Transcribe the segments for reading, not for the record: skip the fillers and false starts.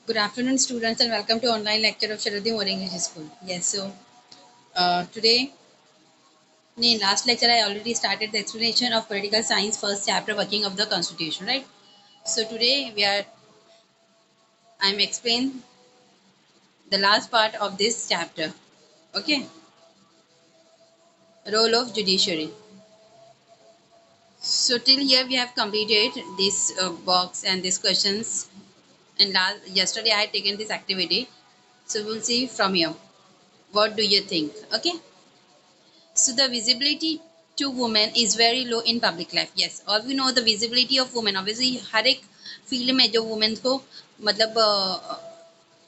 Good afternoon, students, and welcome to online lecture of Sharadhi More English School. Yes, so today, in last lecture, I already started the explanation of political science first chapter, working of the constitution, right? So today I'm explain the last part of this chapter. Okay, role of judiciary. So till here we have completed this box and these questions. And yesterday I had taken this activity. So we'll see from here. What do you think? Okay. So the visibility to women is very low in public life. Yes, all we know the visibility of women. Obviously, हर एक field में जो women को मतलब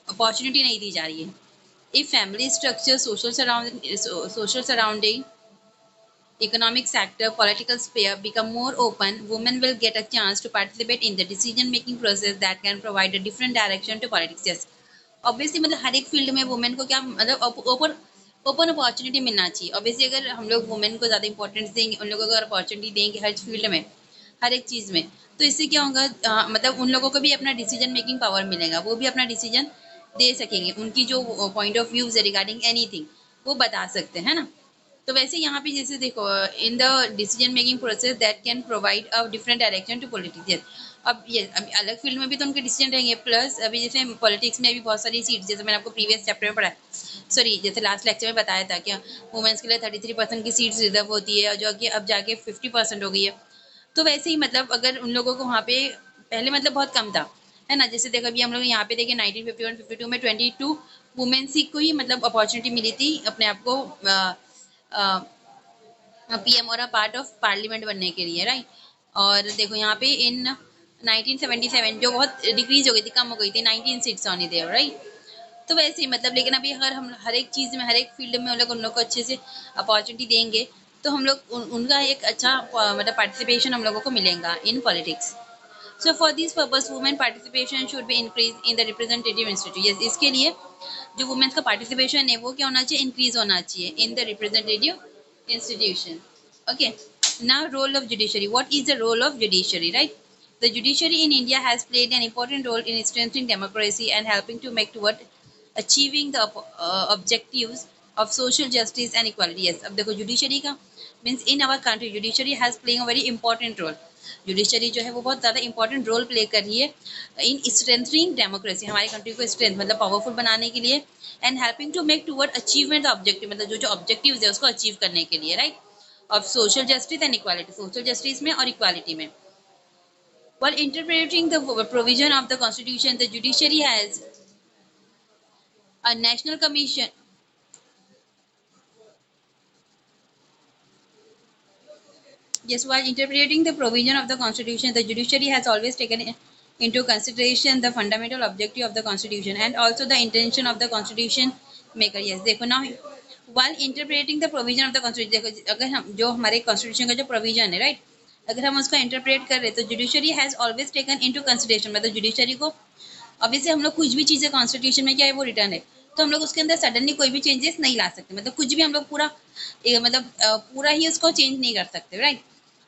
opportunity नहीं दी जा रही है. If family structure, social surrounding, economic sector, political sphere become more open, women will get a chance to participate in the decision-making process that can provide a different direction to politics. Yes, obviously मतलब हर एक field में women को क्या मतलब open open opportunity मिलना चाहिए. Obviously अगर हम लोग वुमेन को ज़्यादा इंपॉर्टेंस देंगे, उन लोगों को अगर अपॉर्चुनिटी देंगे हर फील्ड में, हर एक चीज़ में, तो इससे क्या होगा, मतलब उन लोगों को भी अपना डिसीजन मेकिंग पावर मिलेगा. वो भी अपना डिसीजन दे सकेंगे. उनकी जो पॉइंट ऑफ व्यूज है रिगार्डिंग एनीथिंग वो बता सकते हैं ना. तो वैसे यहाँ पे जैसे देखो, in the decision making process that can provide a different direction to politics. अब ये अभी अलग फील्ड में भी तो उनके डिसीजन रहेंगे, प्लस अभी जैसे पॉलिटिक्स में भी बहुत सारी सीट्स, जैसे मैंने आपको प्रीवियस चैप्टर में पढ़ा, सॉरी जैसे लास्ट लेक्चर में बताया था कि वुमेन्स के लिए 33% की सीट्स रिजर्व होती है, जो कि अब जाके 50% हो गई है. तो वैसे ही मतलब अगर उन लोगों को वहाँ पे पहले मतलब बहुत कम था, है ना. जैसे देखो अभी हम लोग यहाँ पे देखें 1951-52 में 22 वुमेन्स को ही मतलब अपॉर्चुनिटी मिली थी अपने आप को पीएम और अ पार्ट ऑफ पार्लियामेंट बनने के लिए, राइट. और देखो यहाँ पे इन 1977 जो बहुत डिक्रीज हो गई थी, कम हो गई थी, 19 सीट्स ऑन देयर, राइट. तो वैसे ही मतलब लेकिन अभी अगर हम हर एक चीज़ में हर एक फील्ड में उन लोग को अच्छे से अपॉर्चुनिटी देंगे तो हम लोग उनका एक अच्छा मतलब पार्टिसिपेशन हम लोगों को मिलेगा in politics. So for this purpose women participation should be increase in the representative institute. Yes, इसके लिए जो वुमेन्स का पार्टिसिपेशन है वो क्या होना चाहिए, इंक्रीज होना चाहिए in the representative institution. Okay, now role of judiciary. What is the role of judiciary, right? The judiciary in India has played an important role in strengthening democracy and helping to make toward achieving the objectives of social justice and equality. Yes, अब देखो judiciary का means in our country judiciary has playing a very important role. Judiciary जो है वो बहुत ज़्यादा important role play कर रही है इन स्ट्रेंथनिंग डेमोक्रेसी, हमारी कंट्री को स्ट्रेंथ मतलब पावरफुल बनाने के लिए, and helping to make toward achievement objective मतलब जो जो ऑब्जेक्टिव्स है उसको अचीव करने के लिए, right, of social justice and equality, social justice में और इक्वालिटी में. While interpreting the provision of the constitution, the judiciary has a national commission. Yes, while interpreting the provision of the constitution, the judiciary has always taken into consideration the fundamental objective of the constitution and also the intention of the constitution maker. Yes, देखो ना, while interpreting the provision of the constitution, देखो अगर हम जो हमारे constitution का जो provision है, right, अगर हम उसको interpret कर रहे हैं तो judiciary has always taken into consideration, मतलब judiciary को ऑब्वियसली हम लोग कुछ भी चीज़ें कॉन्स्टिट्यूशन में क्या है वो रिटर्न है, तो हम लोग उसके अंदर सडनली कोई भी चेंजेस नहीं ला सकते, मतलब कुछ भी हम लोग पूरा मतलब पूरा ही उसको चेंज नहीं कर सकते, राइट.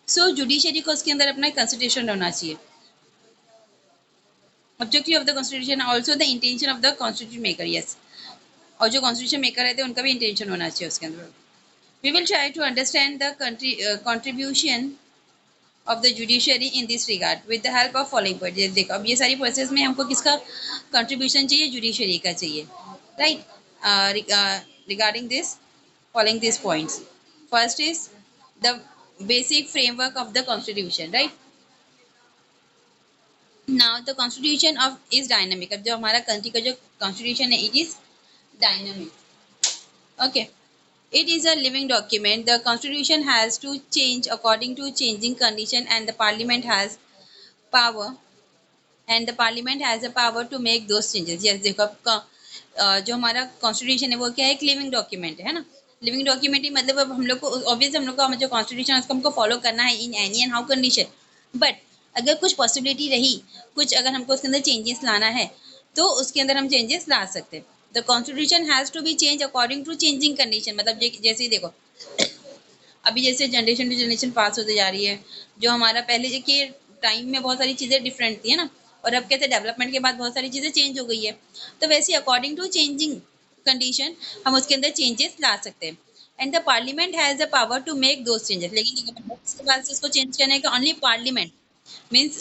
सो जुडिशरी को उसके अंदर अपना कंसिडरेशन होना चाहिए. Objective of the constitution also the intention of the constitution maker. Yes, और जो कॉन्स्टिट्यूशन मेकर रहते हैं उनका भी इंटेंशन होना चाहिए उसके अंदर. We will try to understand the contribution of the judiciary in this regard with the help of following point. देखो अब ये सारी प्रोसेस में हमको किसका कंट्रीब्यूशन चाहिए, जुडिशरी का चाहिए, right. Regarding this following this points, first is the basic framework of the constitution, right. Now the constitution of is dynamic. अब जो हमारा कंट्री का जो constitution है it is dynamic. Okay, it is a living document. The constitution has to change according to changing condition and the parliament has power to make those changes. Yes, देखो जो हमारा constitution है वो क्या है, एक लिविंग डॉक्यूमेंट है ना. लिविंग डॉक्यूमेंट ही मतलब अब हम लोग को ऑब्वियसली हम लोग का जो कॉन्स्टिट्यूशन है उसको हमको फॉलो करना है in any and how condition. But अगर कुछ पॉसिबिलिटी रही, कुछ अगर हमको उसके अंदर चेंजेस लाना है तो उसके अंदर हम चेंजेस ला सकते हैं. The constitution has to be change according to changing condition, मतलब जैसे ही देखो अभी जैसे जनरेशन टू जनरेशन पास होते जा रही है, जो हमारा पहले के टाइम में बहुत सारी चीज़ें डिफरेंट थी, है ना. और अब कहते हैं डेवलपमेंट के बाद बहुत सारी चीज़ें चेंज हो गई है, तो वैसे अकॉर्डिंग टू चेंजिंग कंडीशन हम उसके अंदर चेंजेस ला सकते हैं। And the parliament has the power to make those changes, लेकिन इसके बाद से उसको चेंज करने का only parliament means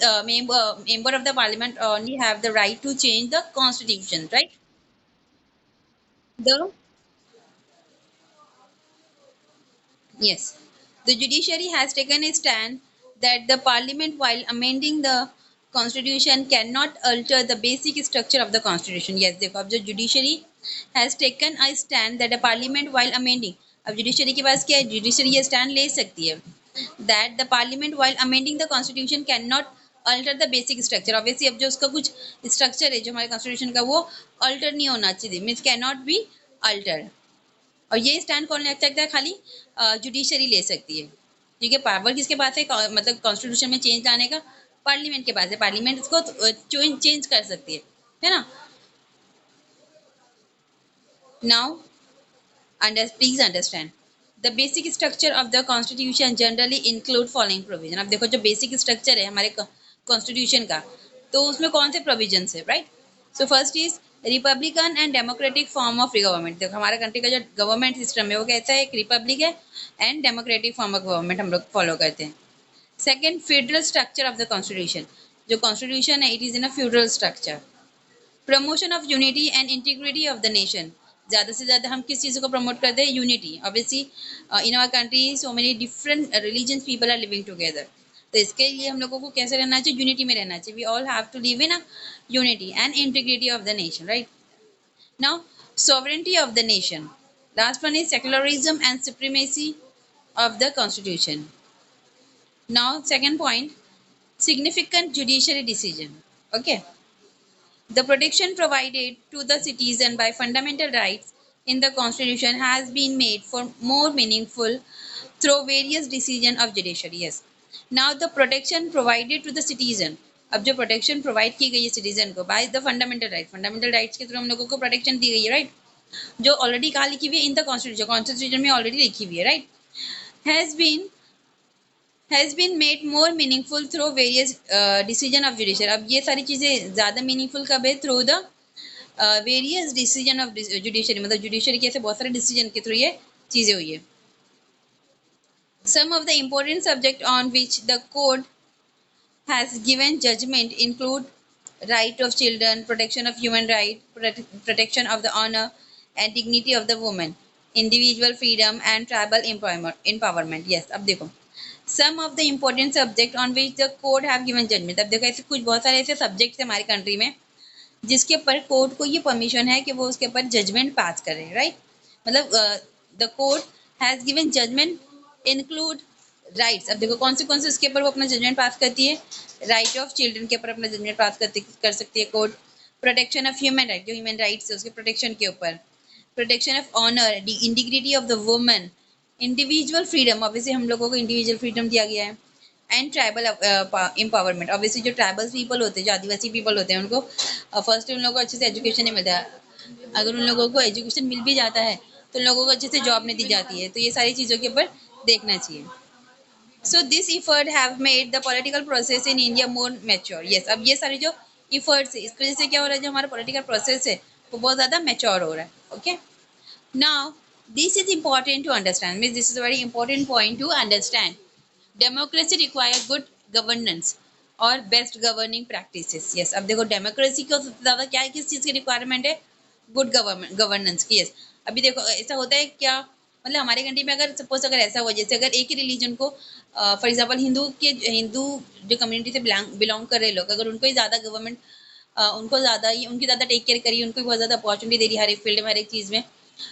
member of the parliament only have the right to change the constitution, right? The Yes, the judiciary has taken a stand that the parliament, while amending the constitution, cannot alter the basic structure of the constitution. Yes, देखो अब जो judiciary has taken a stand that the parliament, while amending, अब judiciary के पास क्या है, judiciary ये stand ले सकती है that the parliament, while amending the constitution, cannot alter the basic structure. Obviously अब जो उसका कुछ structure है जो हमारे constitution का, वो alter नहीं होना चाहिए, means cannot be altered. और ये स्टैंड कौन ले सकता है, खाली जुडिशरी ले सकती है। ठीक है, पावर किसके पास है, मतलब कॉन्स्टिट्यूशन में चेंज लाने का पार्लियामेंट के पास है, पार्लियामेंट इसको चेंज कर सकती है ना। Now please understand the basic structure of the constitution generally include following provision. अब देखो जो बेसिक स्ट्रक्चर है हमारे कॉन्स्टिट्यूशन का, तो उसमें कौन से प्रोविजन है, right. So first is Republican and democratic form of government. देखो हमारे कंट्री का जो गवर्नमेंट सिस्टम है वो कैसा है, एक रिपब्लिक है and democratic form of government हम लोग फॉलो करते हैं। Second, federal structure of the constitution. जो कॉन्स्टिट्यूशन है it is in a federal structure. Promotion of unity and integrity of the nation. ज़्यादा से ज़्यादा हम किस चीज़ को प्रमोट करते हैं, unity. Obviously in our country so many different religions people are living together, तो इसके लिए हम लोगों को कैसे रहना चाहिए, यूनिटी में रहना चाहिए। We all have to live in a unity and integrity of the nation, right. Now sovereignty of the nation. Last one is secularism and supremacy of the constitution. Now second point, significant judiciary decision. Okay, the protection provided to the citizen by fundamental rights in the Constitution has been made for more meaningful through various decisions of judiciary. Yes. Now the protection provided to the citizen. अब जो protection provide की गई है citizen को by the fundamental rights के through हम लोगों को प्रोटेक्शन दी गई है, राइट। जो ऑलरेडी कहाँ लिखी हुई है, इन द कॉन्स्टिट्यूशन में ऑलरेडी लिखी हुई है, right. Has been has been made more meaningful through various decision of judiciary. अब ये सारी चीज़ें ज़्यादा मीनिंगफुल कब है, through the various decision of judiciary, मतलब जुडिशरी के ऐसे बहुत सारे डिसीजन के थ्रू ये चीज़ें हुई है। Some of the important subject on which the code has given judgment include right of children, protection of human right, protection of the honor and dignity of the woman, individual freedom and tribal empowerment. Yes, अब देखो some of the important subject on which the court have given judgement. अब देखो ऐसे कुछ बहुत सारे ऐसे subjects हैं हमारी कंट्री में जिसके ऊपर कोर्ट को ये परमिशन है कि वो उसके ऊपर जजमेंट पास करे, राइट। मतलब the court has given judgement include rights. अब देखो कौन से उसके ऊपर वो अपना जजमेंट पास करती है, राइट ऑफ चिल्ड्रन के ऊपर अपना जजमेंट पास कर सकती है court. Protection of human right, जो ह्यूमन राइट्स है उसके प्रोटेक्शन के ऊपर। Protection of honour, the integrity of the woman, individual freedom, obviously हम लोगों को इंडिविजुअल फ्रीडम दिया गया है। एंड ट्राइबल एम्पावरमेंट, ऑब्वियसली जो ट्राइबल पीपल होते हैं, जो आदिवासी पीपल होते हैं, उनको फर्स्ट उन लोगों को अच्छे से एजुकेशन नहीं मिलता है। अगर उन लोगों को एजुकेशन मिल भी जाता है तो उन लोगों को अच्छे से जॉब नहीं दी जाती है, तो ये सारी चीज़ों के ऊपर देखना चाहिए। So this effort have made the political process in India more mature. Yes, अब ये सारी जो इफर्ट्स है इसकी वजह से क्या हो रहा है, जो हमारा पॉलिटिकल प्रोसेस है वो बहुत ज़्यादा मैच्योर हो रहा है। Okay, now this is important to understand, means this is a very important point to understand. Democracy require good governance और बेस्ट गवर्निंग प्रैक्टिसेस। यस, अब देखो डेमोक्रेसी को सबसे ज़्यादा क्या है, किस चीज़ की रिक्वायरमेंट है, गुड गवर्नेंस की। यस, अभी देखो ऐसा होता है क्या, मतलब हमारे कंट्री में अगर सपोज अगर ऐसा हुआ जैसे अगर एक ही रिलीजन को फॉर एग्जांपल हिंदू जो कम्युनिटी से बिलोंग कर रहे लोग, अगर उनको ही ज़्यादा गवर्नमेंट उनको ज़्यादा ही उनकी ज़्यादा टेक केयर करी, उनको बहुत ज़्यादा अपॉर्चुनिटी दे रही हर एक फील्ड में, हर एक चीज़ में,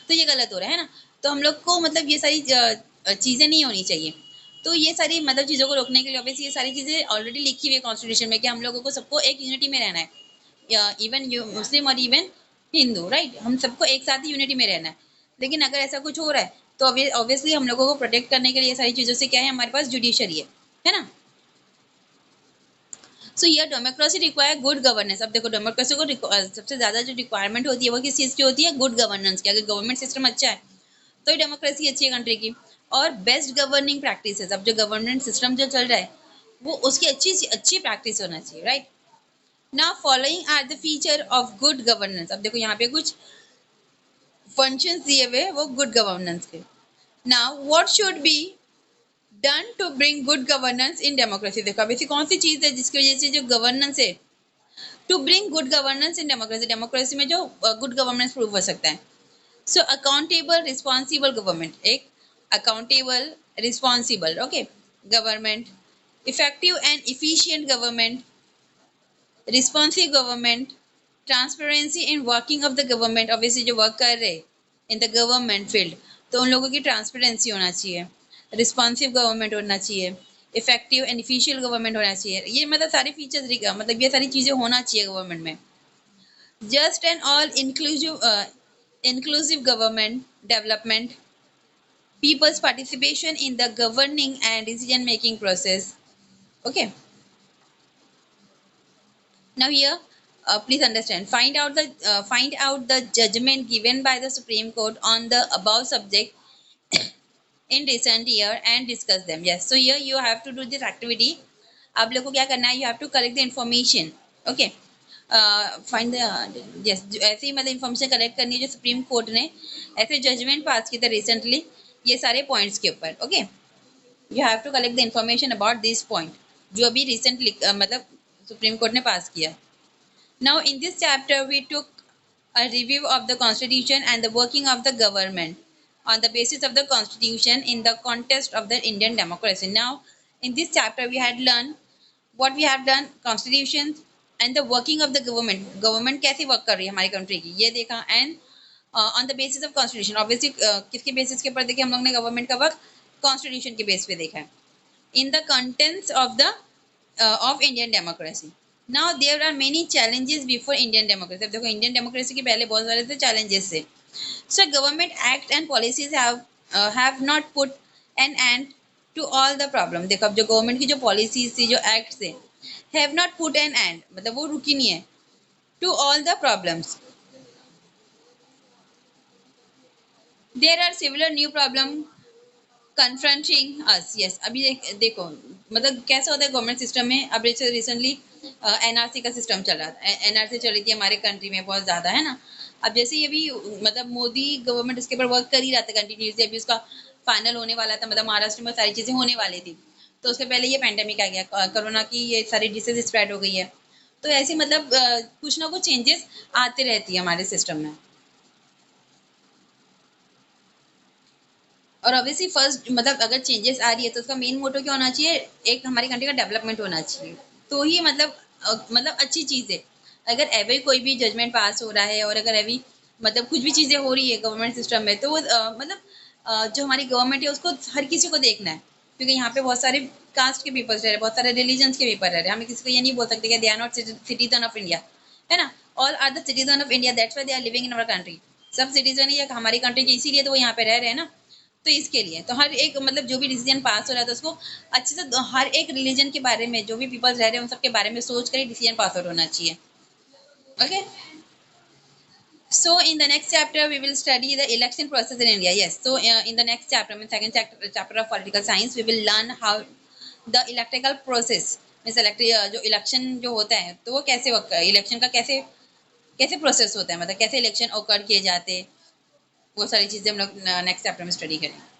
तो ये गलत हो रहा है ना। तो हम लोग को मतलब ये सारी चीज़ें नहीं होनी चाहिए। तो ये सारी मतलब चीज़ों को रोकने के लिए ऑब्वियसली ये सारी चीज़ें ऑलरेडी लिखी हुई है कॉन्स्टिट्यूशन में कि हम लोगों को सबको एक यूनिटी में रहना है, इवन मुस्लिम और इवन हिंदू, राइट, हम सबको एक साथ ही यूनिटी में रहना है। लेकिन अगर ऐसा कुछ हो रहा है तो ऑब्वियसली हम लोगों को प्रोटेक्ट करने के लिए ये सारी चीज़ों से क्या है, हमारे पास जुडिशरी है ना। सो ये डेमोक्रेसी रिक्वायर गुड गवर्नेंस। अब देखो डेमोक्रेसी को सबसे ज़्यादा जो रिक्वायरमेंट होती है वो किस चीज़ की होती है, गुड गवर्नेंस की। अगर गवर्नमेंट सिस्टम अच्छा है तो ही डेमोक्रेसी अच्छी है कंट्री की। और बेस्ट गवर्निंग प्रैक्टिसेस, अब जो गवर्नमेंट सिस्टम जो चल रहा है वो उसकी अच्छी प्रैक्टिस होना चाहिए, right. Now following are the feature of good governance. अब देखो यहाँ पे कुछ फंक्शंस दिए हुए वो गुड गवर्नेंस के। Now what should be done to bring good governance in democracy. देखो अब ऐसी कौन सी चीज है जिसकी वजह से जो गवर्नेंस है, to bring good governance in democracy, democracy में जो गुड गवर्नेंस प्रूव हो सकता है। सो अकाउंटेबल रिस्पॉन्सिबल गवर्नमेंट, एक accountable responsible okay government, effective and efficient government, responsive government, transparency in working of the government. Obviously जो work कर रहे in the government field, तो उन लोगों की ट्रांसपेरेंसी होना चाहिए, रिस्पॉन्सिव गवर्नमेंट होना चाहिए, इफेक्टिव एंड इफिशियल गवर्नमेंट होना चाहिए। ये मतलब सारे फीचर्स, मतलब ये सारी चीज़ें होना चाहिए गवर्नमेंट में। Just and all inclusive government development, people's participation in the governing and decision making process. Okay, now here please understand, find out the judgment given by the Supreme Court on the above subject in recent year and discuss them. Yes, so here you have to do this activity. आप लोग को क्या करना है, you have to collect the information. Okay, find the, yes, ऐसे ही मतलब information collect करनी है जो सुप्रीम कोर्ट ने ऐसे जजमेंट पास किया था रिसेंटली ये सारे पॉइंट्स के ऊपर। Okay, you have to collect the information about this point जो अभी रिसेंटली मतलब सुप्रीम कोर्ट ने पास किया। Now in this chapter we took a review of the constitution and the working of the government on the basis of the constitution in the context of the Indian democracy. Now in this chapter we had learned what we have done, constitution and the working of the government, government कैसे work कर रही है हमारी country की ये देखा, and on the basis of constitution, obviously किसके basis के ऊपर देखे हम लोग ने गवर्नमेंट का वर्क, कॉन्स्टिट्यूशन के बेस पे देखा है, in the contents of the of Indian democracy. Now there are many challenges before Indian democracy. अब देखो इंडियन डेमोक्रेसी के पहले बहुत सारे चैलेंजेस थे। So government act and policies have not put an end to all the problem. देखो अब जो गवर्नमेंट की जो पॉलिसीज थी, जो एक्ट थे, have not put an end मतलब वो रुकी नहीं है, to all the problems. There are similar new problem confronting us. Yes, अभी देखो मतलब कैसा होता है गवर्नमेंट सिस्टम में। अब रिसेंटली एनआरसी का सिस्टम चल रहा था, एनआरसी चल रही थी हमारे कंट्री में बहुत ज़्यादा, है ना। अब जैसे ही अभी मतलब मोदी गवर्नमेंट उसके ऊपर वर्क कर ही रहा था कंटिन्यूसली, अभी उसका फाइनल होने वाला था, मतलब महाराष्ट्र में सारी चीज़ें होने वाली थी, तो उसके पहले ये पैंडेमिक आ गया, कोरोना की ये सारी डिसीज स्प्रेड हो गई है। तो ऐसे मतलब कुछ ना कुछ चेंजेस आते रहती है हमारे सिस्टम में। और ऑब्वियसली फर्स्ट मतलब अगर चेंजेस आ रही है तो उसका मेन मोटो क्या होना चाहिए, एक हमारी कंट्री का डेवलपमेंट होना चाहिए, तो ही मतलब अच्छी चीज़ है। अगर एवरी कोई भी जजमेंट पास हो रहा है और अगर एवरी मतलब कुछ भी चीज़ें हो रही है गवर्नमेंट सिस्टम में, तो वो जो हमारी गवर्नमेंट है उसको हर किसी को देखना है, क्योंकि यहाँ पे बहुत सारे कास्ट के पीपल्स रह रहे हैं, बहुत सारे रिलीजन्स के पीपल रह रहे हैं। हमें किसी को ये नहीं बोल सकते कि they are not citizen of India, है ना। All are the citizen of India, that's why they are living in our country. सब सिटीजन ही है हमारी कंट्री के, इसीलिए तो वो यहाँ पे रह रहे हैं ना। तो इसके लिए तो हर एक मतलब जो भी डिसीजन पास हो रहा है तो उसको अच्छे से हर एक रिलीजन के बारे में जो भी पीपल्स रह रहे हैं उन सब के बारे में सोच कर ही डिसीजन पास आउट होना चाहिए। Okay, so in the next chapter we will study the election process in India. Yes, so in the next chapter, means second chapter of political science, we will learn how the electoral process means जो election जो होता है तो वो कैसे election का कैसे कैसे प्रोसेस होता है, मतलब कैसे इलेक्शन ओकर किए जाते हैं, वो सारी चीज़ें हम लोग नेक्स्ट चैप्टर में स्टडी करेंगे।